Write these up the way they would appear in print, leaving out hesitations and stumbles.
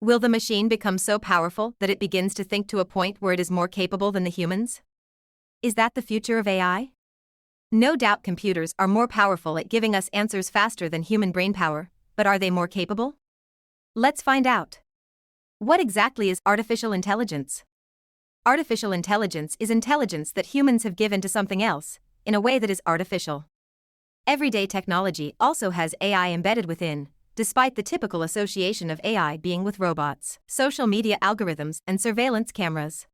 Will the machine become so powerful that it begins to think to a point where it is more capable than the humans? Is that the future of AI? No doubt computers are more powerful at giving us answers faster than human brainpower, but are they more capable? Let's find out. What exactly is artificial intelligence? Artificial intelligence is intelligence that humans have given to something else, in a way that is artificial. Everyday technology also has AI embedded within, despite the typical association of AI being with robots, social media algorithms, and surveillance cameras.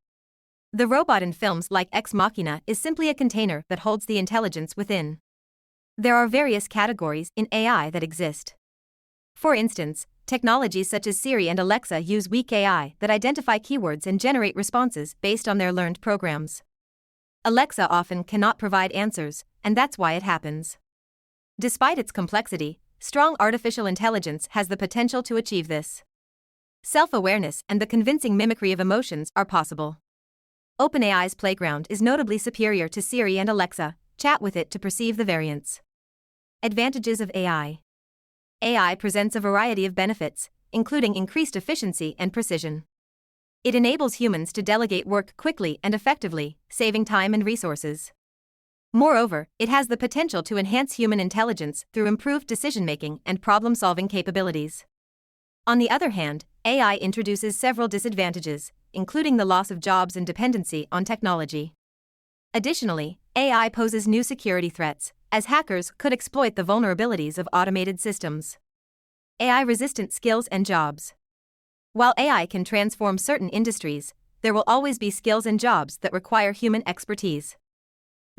The robot in films like Ex Machina is simply a container that holds the intelligence within. There are various categories in AI that exist. For instance, technologies such as Siri and Alexa use weak AI that identify keywords and generate responses based on their learned programs. Alexa often cannot provide answers, and that's why it happens. Despite its complexity, strong artificial intelligence has the potential to achieve this. Self-awareness and the convincing mimicry of emotions are possible. OpenAI's Playground is notably superior to Siri and Alexa. Chat with it to perceive the variance. Advantages of AI. AI presents a variety of benefits, including increased efficiency and precision. It enables humans to delegate work quickly and effectively, saving time and resources. Moreover, it has the potential to enhance human intelligence through improved decision-making and problem-solving capabilities. On the other hand, AI introduces several disadvantages, including the loss of jobs and dependency on technology. Additionally, AI poses new security threats, as hackers could exploit the vulnerabilities of automated systems. AI-resistant skills and jobs. While AI can transform certain industries, there will always be skills and jobs that require human expertise.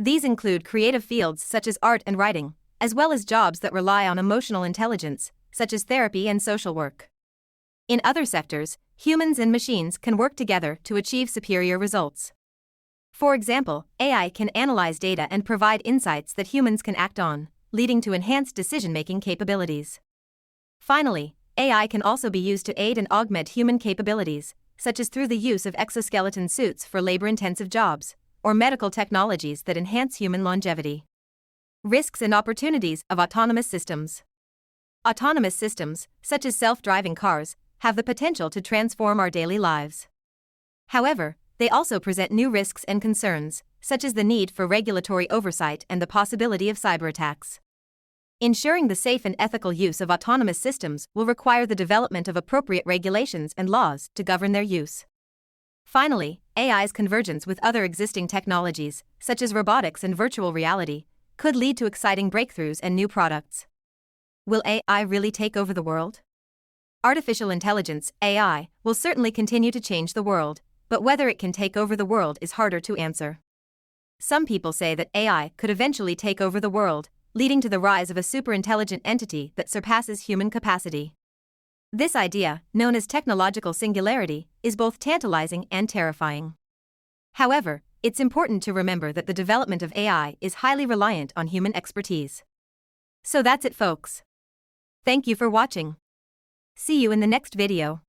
These include creative fields such as art and writing, as well as jobs that rely on emotional intelligence, such as therapy and social work. In other sectors, humans and machines can work together to achieve superior results. For example, AI can analyze data and provide insights that humans can act on, leading to enhanced decision-making capabilities. Finally, AI can also be used to aid and augment human capabilities, such as through the use of exoskeleton suits for labor-intensive jobs, or medical technologies that enhance human longevity. Risks and opportunities of autonomous systems. Autonomous systems, such as self-driving cars, have the potential to transform our daily lives. However, they also present new risks and concerns, such as the need for regulatory oversight and the possibility of cyberattacks. Ensuring the safe and ethical use of autonomous systems will require the development of appropriate regulations and laws to govern their use. Finally, AI's convergence with other existing technologies, such as robotics and virtual reality, could lead to exciting breakthroughs and new products. Will AI really take over the world? Artificial intelligence, AI, will certainly continue to change the world, but whether it can take over the world is harder to answer. Some people say that AI could eventually take over the world, leading to the rise of a superintelligent entity that surpasses human capacity. This idea, known as technological singularity, is both tantalizing and terrifying. However, it's important to remember that the development of AI is highly reliant on human expertise. So that's it, folks. Thank you for watching. See you in the next video.